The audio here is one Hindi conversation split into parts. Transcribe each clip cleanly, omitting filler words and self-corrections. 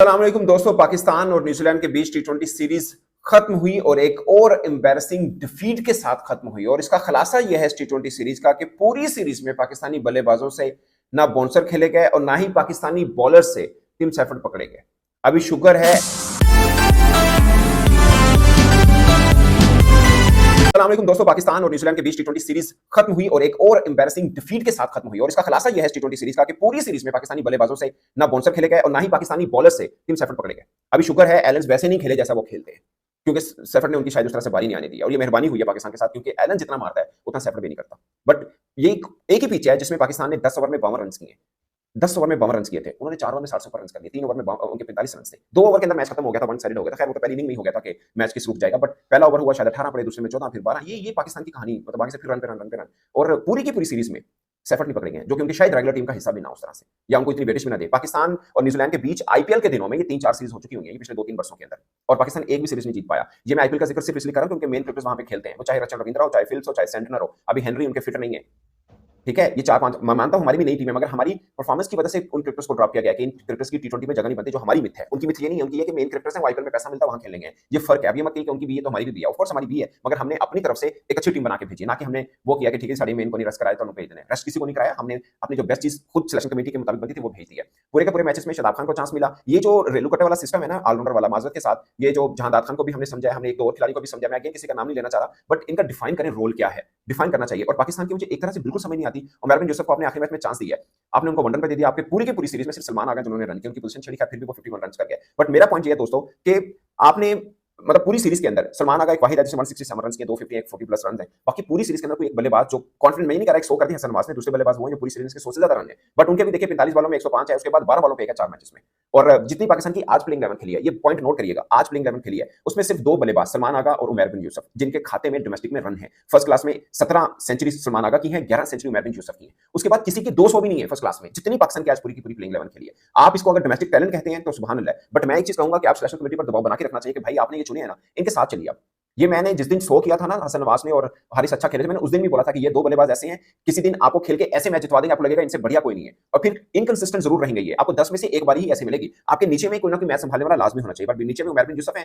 अस्सलामुअलैकुम दोस्तों, पाकिस्तान और न्यूजीलैंड के बीच टी20 सीरीज खत्म हुई और एक और एम्बैरेसिंग डिफीट के साथ खत्म हुई। और इसका खुलासा यह है इस टी20 सीरीज का कि पूरी सीरीज में पाकिस्तानी बल्लेबाजों से ना बाउंसर खेले गए और ना ही पाकिस्तानी बॉलर से टिम सैफर्ड पकड़े गए। अभी शुक्र है अस्सलामुअलैकुम दोस्तों, पाकिस्तान और न्यूजीलैंड के बीच टी20 सीरीज खत्म हुई और एक और एम्बैरेसिंग डिफीट के साथ खत्म हुई। और इसका खुलासा यह है टी20 सीरीज का कि पूरी सीरीज में पाकिस्तानी बल्लेबाजों से ना बाउंसर खेले गए और ना ही पाकिस्तानी बॉलर से टिम सैफर्ड पकड़े गए। अभी शुक्र है एलन्स वैसे नहीं खेले जैसा वो खेलते हैं, क्योंकि सैफर्ड ने उनकी शायद उस तरह से बारी नहीं आने दी और ये मेहरबानी हुई है पाकिस्तान के साथ, क्योंकि एलन जितना मारता है उतना सैफर्ड भी नहीं करता। बट ये एक ही पिच है जिसमें पाकिस्तान ने 10 ओवर में 52 रन किए। 10 ओवर में 52 रन किए थे उन्होंने, 4 ओवर में 60 रन कर दिए, 3 ओवर में उनके 45 रन थे। 2 ओवर के अंदर मैच खत्म हो गया था, वन साइडेड हो गया था। खैर वो तो पहली इनिंग में ही हो गया था कि मैच किस रुक जाएगा, बट पहला ओवर हुआ शायद 18 पड़े, दूसरे में 14, फिर 12। ये पाकिस्तान की कहानी, मतलब आगे से फिर रन पे रन, रन पे रन, और पूरी की पूरी सीरीज में सैफर्ड नहीं पकड़े गए, जो कि उनकी शायद रेगुलर टीम का हिस्सा भी ना उस तरह से, या उनको इतनी वेटेज भी ना दे। पाकिस्तान और न्यूजीलैंड के बीच आईपीएल के दिनों में ये 3-4 सीरीज हो चुकी हुई है पिछले 2-3 वर्षों के अंदर, और पाकिस्तान एक भी सीरीज नहीं जीत पाया। ये मैं आईपीएल का जिक्र सिर्फ इसलिए कर रहा हूं क्योंकि मेन क्रिकेटर्स वहां पे खेलते हैं, वो चाहे रचल रविंद्रा हो, चाहे फिल्स हो, चाहे सेंटनर हो। अभी हेनरी उनके फिट नहीं है, ठीक है। ये 4-5 मैं मानता हूं हमारी भी नई टीम है, मगर हमारी परफॉर्मेंस की वजह से उन क्रिकेटर्स को ड्रॉप किया गया कि इन क्रिकेटर्स की टी20 में जगह नहीं बनती, जो हमारी मिथ है। उनकी मिथ ये नहीं है, उनकी ये कि मेन क्रिकेटर्स हैं, आईपीएल में पैसा मिलता है, वहां खेलेंगे। ये फर्क है। अब ये मत कहिए कि उनकी भी है तो हमारी भी है, ऑफ कोर्स हमारी भी है, मगर हमने अपनी तरफ से एक अच्छी टीम बना के भेजी, ना कि हमने वो किया कि ठीक है साड़ी मेन को नहीं रेस्ट कराया तो उनको भेज देना। रेस्ट किसी को नहीं कराया, हमने अपनी जो बेस्ट चीज खुद सिलेक्शन कमेटी के मुताबिक बनती थी वो भेज दी है। पूरे के पूरे मैचेस में शादाब खान को चांस मिला। ये जो रेलू कटे वाला सिस्टम है ना, ऑलराउंडर वाला, माजरत के साथ, ये जो जहां खान को भी हमने समझाया, हमने एक दो और खिलाड़ी को भी समझाया, मैं अगेन किसी का नाम नहीं लेना चाह रहा, बट इनका डिफाइन करें रोल क्या है, डिफाइन करना चाहिए। और पाकिस्तान की मुझे एक तरह से बिल्कुल समझ नहीं आती। और मेरविन जोसेफ को आपने आखिरी मैच में चांस दिया है, आपने उनको वनडन पे दे दिया। आपके पूरी की पूरी सीरीज में सिर्फ सलमान आ गए जिन्होंने रन किया, उनकी पोजीशन छड़ी, फिर भी वो 51 रन कर गए। बट मेरा पॉइंट ये है दोस्तों कि आपने मतलब पूरी सीरीज के अंदर सलमान आगा एक वाहिद है जिसने 167 रन किए, 250 एक 40 प्लस रन है। बाकी पूरी सीरीज के अंदर कोई एक बल्लेबाज जो कॉन्फिडेंट में नहीं कर रहा है, 100 कर दिया हसन नवाज ने, दूसरे बल्लेबाज वो हैं जो पूरी सीरीज के 100 से ज्यादा रन है, बट उनके भी देखिए 45 बॉलों में 105 है, उसके बाद 12 बॉलों पे 4 मैचेस में। और जितनी पाकिस्तान की आज प्लेइंग 11 खेली है, ये पॉइंट नोट करिएगा, आज प्लेइंग 11 खेली है, उसमें सिर्फ 2 बल्लेबाज सलमान आगा और उमर बिन यूसुफ, जिनके खाते में डोमेस्टिक में रन है। फर्स्ट क्लास में 17 सेंचुरी सलमान आगा की है, 11 सेंचुरी उमर बिन यूसुफ की है। उसके बाद किसी की 200 भी नहीं है फर्स्ट क्लास में, जितनी पाकिस्तान की आज पूरी की पूरी प्लेइंग 11 खेली है। आप इसको अगर डोमेस्टिक टैलेंट कहते हैं तो सुभान अल्लाह, बट मैं एक चीज कहूंगा कि आप सिलेक्शन कमेटी पर दबाव बना के रखना चाहिए कि भाई आपने ये चुने हैं ना, इनके साथ चलिए। आप ये मैंने जिस दिन शो किया था ना हसन नवाज ने और हारिस अच्छा खेले थे, मैंने उस दिन भी बोला था कि ये 2 बल्लेबाज ऐसे हैं, किसी दिन आपको खेल के ऐसे मैच जितवा देंगे, आपको लगेगा इनसे बढ़िया कोई नहीं है। और फिर इनकंसिस्टेंट जरूर रहेंगे, ये आपको 10 में से एक बार ही ऐसे मिलेगी। आपके नीचे में कोई ना कोई मैच संभालने वाला लाजमी होना चाहिए। बट नीचे में उमर बिन यूसुफ है,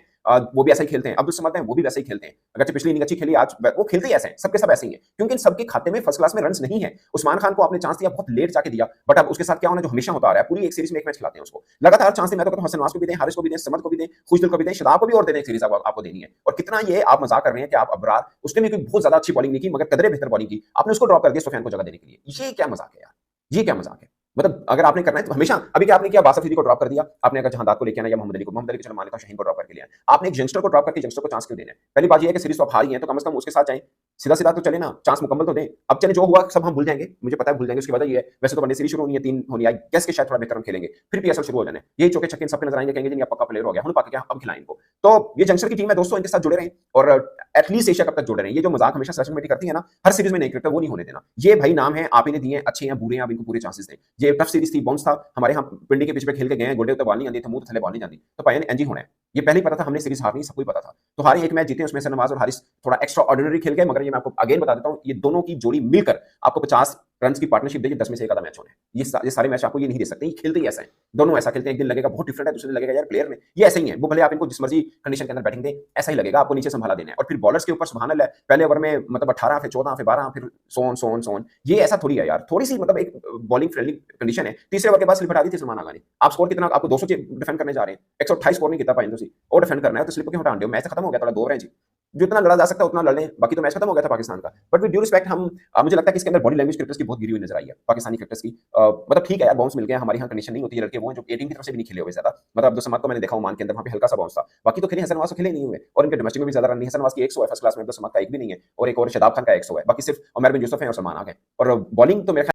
वो भी ऐसा ही खेलते हैं, अब्दुल समद है, वो भी वैसे ही खेलते हैं। अगर पिछली इनिंग अच्छी खेली, आज वो खेलते ही ऐसे हैं, सबके सब ऐसे ही हैं, क्योंकि इन सबके खाते में फर्स्ट क्लास में रन नहीं है। उस्मान खान को आपने चांस दिया, बहुत लेट जाके दिया, बट अब उसके साथ क्या होना जो हमेशा होता आ रहा है, पूरी एक सीरीज में एक मैच खिलाते हैं उसको, लगातार चांस दें। मैं तो कहता हूं हसन नवाज को भी दें, हारिस को भी दें, समद को भी दें, खुशदिल को भी दें, शादाब को भी और दें, एक सीरीज आपको देनी है। और कितना ये आप मजाक कर रहे हैं कि आप अबरार, उसने भी कोई बहुत ज्यादा अच्छी बॉलिंग नहीं की, मगर कदरे बेहतर बॉलिंग की, आपने उसको ड्रॉप कर दिया सुफियान को जगह देने के लिए। ये क्या मजाक है यार, ये क्या मजाक है। मतलब अगर आपने करना है तो हमेशा, अभी क्या आपने किया, बासफ को ड्रॉप कर दिया आपने, अगर जहां को लेके आना या मोहम्मद अली को चलो मान लेता हूं शहीन को ड्रॉप करके लिया, आपने एक यंगस्टर को ड्रॉप करके यंगस्टर को चांस क्यों देना है। पहली बात ये है कि सीरीज तो आप हारी हैं, तो कम से कम उसके साथ जाएं, सीधा सीधा तो चले ना, चांस मुकम्मल तो दें। अब चले जो हुआ सब हम भूल जाएंगे, मुझे पता है भूल जाएंगे, उसकी वजह ये है वैसे तो वनडे सीरीज शुरू होनी है, 3 होनी है, कैसे शायद थोड़ा बेहतर हम खेलेंगे, फिर पीएसएल शुरू हो जाने, यही चौके छक्के सबके नजर आएंगे, कहेंगे जी पक्का प्लेयर हो गया, पक्का क्या अब खिलाएं इनको। तो ये जंक्शन की टीम है दोस्तों, इनके साथ जुड़े रहें और एटलीस्ट एशिया कप तक जुड़े रहें। ये जो मजाक हमेशा सिलेक्शन कमेटी करती है ना हर सीरीज में, नहीं क्रिकेटर वो नहीं होने देना। ये भाई नाम है, आप इन्हें दिए, अच्छे हैं बुरे हैं, आप इनको पूरे चांसेस दें। ये टफ सीरीज थी, बाउंस था, हमारे यहाँ पिंडी के पीछे खेल के गए, गोडे उत्ते बॉल नहीं आती, मुंह थले बॉल नहीं जाती, तो पाया एनजी होना है। ये पहले ही पता था, हमने सीरीज हारनी, सबको ही पता था। तो हारे एक मैच जीते, उसमें से नवाज और हारिस थोड़ा एक्स्ट्रा ऑर्डिनरी खेल गए, मगर ये मैं आपको अगेन बता देता हूं, ये दोनों की जोड़ी मिलकर आपको 50 रन की पार्टनरशिप देगी, 10 में से एक आधा मैच होने। ये सारे मैच आपको ये नहीं दे सकते, ये खेलते ही ऐसा है, दोनों ऐसा खेलते हैं। एक दिन लगेगा बहुत डिफरेंट है, दूसरे दिन लगेगा यार प्लेयर में ये ऐसे ही है, वो भले आप इनको जिस मर्जी कंडीशन के अंदर बैटिंग दें, ऐसा ही लगेगा, आपको नीचे संभाला देना है। और फिर बॉलर्स के ऊपर सुभान अल्लाह, पहले ओवर में मतलब 18, फिर 14, फिर 12, फिर सोन, ये ऐसा थोड़ी है यार, थोड़ी सी मतलब एक बॉलिंग फ्रेंडली कंडीशन है। तीसरे ओवर के बाद स्लिप हटा दी थी सलमान आगा ने, आप स्कोर कितना, आपको 200 डिफेंड करने जा रहे हैं, 128 स्कोर नहीं किया पाएंगे और डिफेंड करना है, तो स्लिप क्यों हटा दो, मैच खत्म हो गया, थोड़ा 2 ओवर है जी, जितना लड़ा जा सकता है उतना लड़ लें, बाकी तो मैच खत्म हो गया था पाकिस्तान का। बट विद ड्यू रिस्पेक्ट, हम मुझे लगता है कि इसके अंदर बॉडी लैंग्वेज क्रिकेटर्स की बहुत गिरी हुई नजर आई है, पाकिस्तानी क्रिकेटर्स की। मतलब ठीक है यार, बाउंस मिल गया, हमारे यहाँ कंडीशन नहीं होती है, लड़के वो हैं जो टीम की तरफ से भी नहीं खेले हुए ज्यादा, मतलब अब्दुल समद को मैंने देखा ओमान के अंदर, वहां पे हल्का सा बाउंस था, बाकी तो खेले हसन नवाज खेले नहीं हुए, और इनके डोमेस्टिक में भी ज्यादा रन नहीं, हसन नवाज की 100 है फर्स्ट क्लास में, अब्दुल समद का एक भी नहीं है, और एक और शादाब खान का 100 है, बाकी सिर्फ उमर बिन यूसुफ है और सलमान आ गए। और बॉलिंग तो मेरे